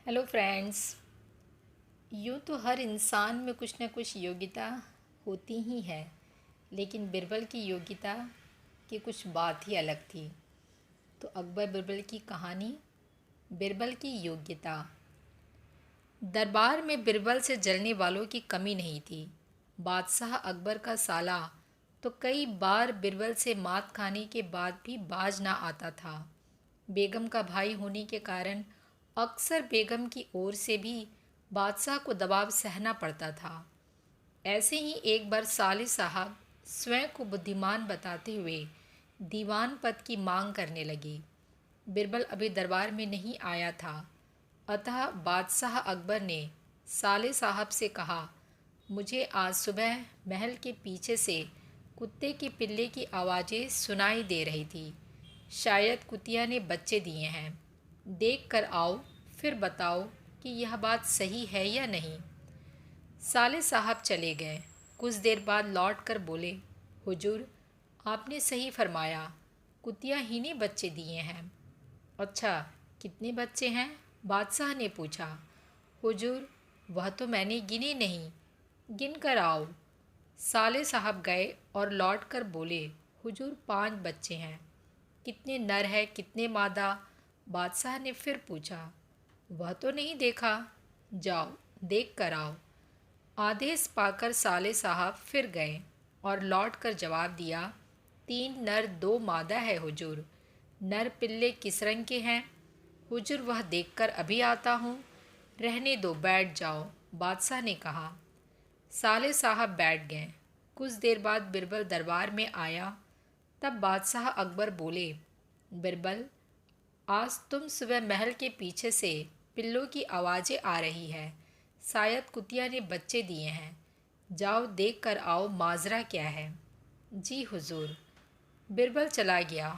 Hello friends. यूँ तो हर इंसान में कुछ न कुछ योग्यता होती ही है, लेकिन बिरबल की योग्यता की कुछ बात ही अलग थी। तो अकबर बिरबल की कहानी, बिरबल की योग्यता। दरबार में बिरबल से जलने वालों की कमी नहीं थी। बादशाह अकबर का साला तो कई बार बिरबल से मात खाने के बाद भी बाज ना आता था। बेगम का भाई होने के कारण अक्सर बेगम की ओर से भी बादशाह को दबाव सहना पड़ता था। ऐसे ही एक बार साले साहब स्वयं को बुद्धिमान बताते हुए दीवान पद की मांग करने लगे। बिरबल अभी दरबार में नहीं आया था, अतः बादशाह अकबर ने साले साहब से कहा, मुझे आज सुबह महल के पीछे से कुत्ते के पिल्ले की आवाज़ें सुनाई दे रही थी। शायद कुतिया ने बच्चे दिए हैं। देख कर आओ, फिर बताओ कि यह बात सही है या नहीं। साले साहब चले गए। कुछ देर बाद लौट कर बोले, हुजूर, आपने सही फरमाया, कुतिया ही ने बच्चे दिए हैं। अच्छा, कितने बच्चे हैं? बादशाह ने पूछा। हुजूर, वह तो मैंने गिने नहीं, गिन कर आओ। साले साहब गए और लौट कर बोले, हुजूर, 5 बच्चे हैं। कितने नर है, कितने मादा? बादशाह ने फिर पूछा। वह तो नहीं देखा, जाओ देख कर आओ। आदेश पाकर साले साहब फिर गए और लौट कर जवाब दिया, 3 नर 2 मादा है हुजूर। नर पिल्ले किस रंग के हैं? हुजूर, वह देखकर अभी आता हूँ। रहने दो, बैठ जाओ, बादशाह ने कहा। साले साहब बैठ गए। कुछ देर बाद बिरबल दरबार में आया। तब बादशाह अकबर बोले, बिरबल, आज तुम सुबह महल के पीछे से पिल्लों की आवाज़ें आ रही है। शायद कुतिया ने बच्चे दिए हैं। जाओ देख कर आओ, माजरा क्या है। जी हुजूर। बिरबल चला गया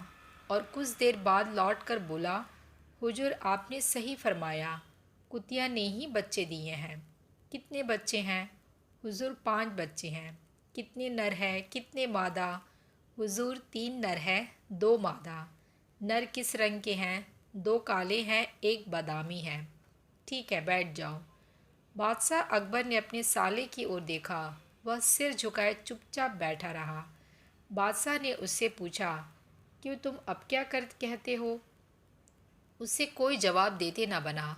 और कुछ देर बाद लौट कर बोला, हुजूर, आपने सही फरमाया, कुतिया ने ही बच्चे दिए हैं। कितने बच्चे हैं? हुजूर, 5 बच्चे हैं। कितने नर है, कितने मादा? हुजूर, 3 नर है, 2 मादा। नर किस रंग के हैं? 2 काले हैं, 1 बादामी है। ठीक है, बैठ जाओ। बादशाह अकबर ने अपने साले की ओर देखा। वह सिर झुकाए चुपचाप बैठा रहा। बादशाह ने उससे पूछा, क्यों, तुम अब क्या कर कहते हो? उससे कोई जवाब देते न बना।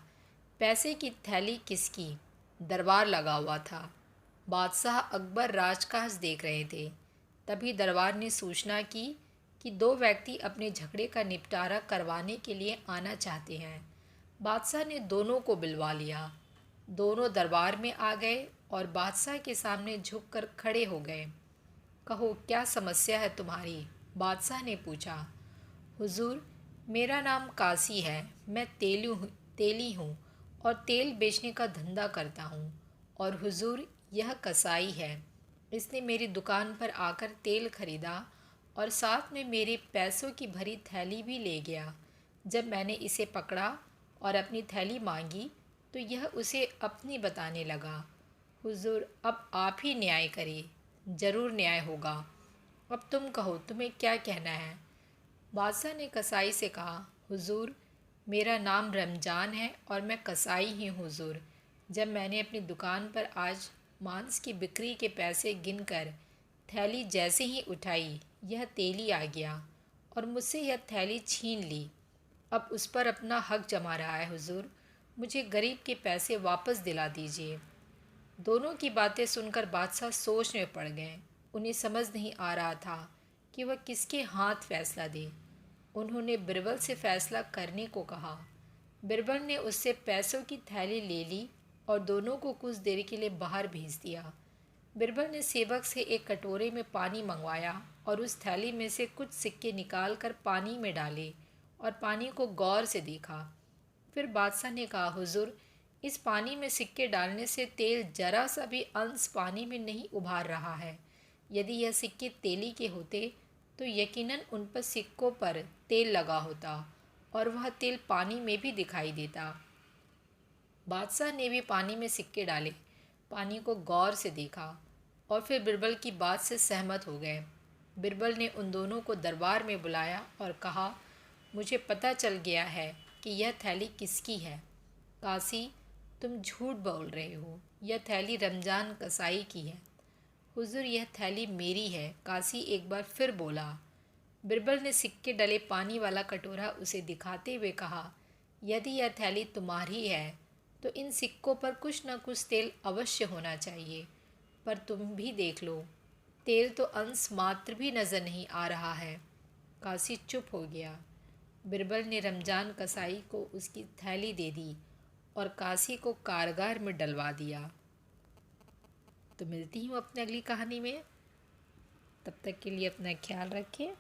पैसे की थैली किसकी? दरबार लगा हुआ था। बादशाह अकबर राजकाज देख रहे थे। तभी दरबार ने सूचना की कि 2 व्यक्ति अपने झगड़े का निपटारा करवाने के लिए आना चाहते हैं। बादशाह ने दोनों को बुलवा लिया। दोनों दरबार में आ गए और बादशाह के सामने झुककर खड़े हो गए। कहो, क्या समस्या है तुम्हारी? बादशाह ने पूछा। हुजूर, मेरा नाम काशी है। मैं तेली हूँ और तेल बेचने का धंधा करता हूँ। और हुजूर, यह कसाई है। इसने मेरी दुकान पर आकर तेल खरीदा और साथ में मेरे पैसों की भरी थैली भी ले गया। जब मैंने इसे पकड़ा और अपनी थैली मांगी तो यह उसे अपनी बताने लगा। हुजूर, अब आप ही न्याय करिए, ज़रूर न्याय होगा। अब तुम कहो, तुम्हें क्या कहना है? बादशाह ने कसाई से कहा, हुजूर, मेरा नाम रमजान है और मैं कसाई ही हूँ हुजूर। जब मैंने अपनी दुकान पर आज मांस की बिक्री के पैसे गिनकर थैली जैसे ही उठाई, यह तेली आ गया और मुझसे यह थैली छीन ली। अब उस पर अपना हक जमा रहा है हुजूर। मुझे गरीब के पैसे वापस दिला दीजिए। दोनों की बातें सुनकर बादशाह सोच में पड़ गए। उन्हें समझ नहीं आ रहा था कि वह किसके हाथ फैसला दे। उन्होंने बिरबल से फैसला करने को कहा। बिरबल ने उससे पैसों की थैली ले ली और दोनों को कुछ देर के लिए बाहर भेज दिया। बिरबल ने सेवक से एक कटोरे में पानी मंगवाया और उस थैली में से कुछ सिक्के निकाल कर पानी में डाले और पानी को गौर से देखा। फिर बादशाह ने कहा, हुजूर, इस पानी में सिक्के डालने से तेल जरा सा भी अंश पानी में नहीं उभार रहा है। यदि यह सिक्के तेली के होते तो यकीनन उन पर सिक्कों पर तेल लगा होता और वह तेल पानी में भी दिखाई देता। बादशाह ने भी पानी में सिक्के डाले, पानी को गौर से देखा और फिर बिरबल की बात से सहमत हो गए। बिरबल ने उन दोनों को दरबार में बुलाया और कहा, मुझे पता चल गया है कि यह थैली किसकी है। काशी, तुम झूठ बोल रहे हो। यह थैली रमजान कसाई की है। हुजूर, यह थैली मेरी है, काशी एक बार फिर बोला। बिरबल ने सिक्के डले पानी वाला कटोरा उसे दिखाते हुए कहा, यदि यह थैली तुम्हारी है तो इन सिक्कों पर कुछ न कुछ तेल अवश्य होना चाहिए। पर तुम भी देख लो, तेल तो अंश मात्र भी नज़र नहीं आ रहा है। काशी चुप हो गया। बिरबल ने रमजान कसाई को उसकी थैली दे दी और काशी को कारगार में डलवा दिया। तो मिलती हूँ अपनी अगली कहानी में। तब तक के लिए अपना ख्याल रखें।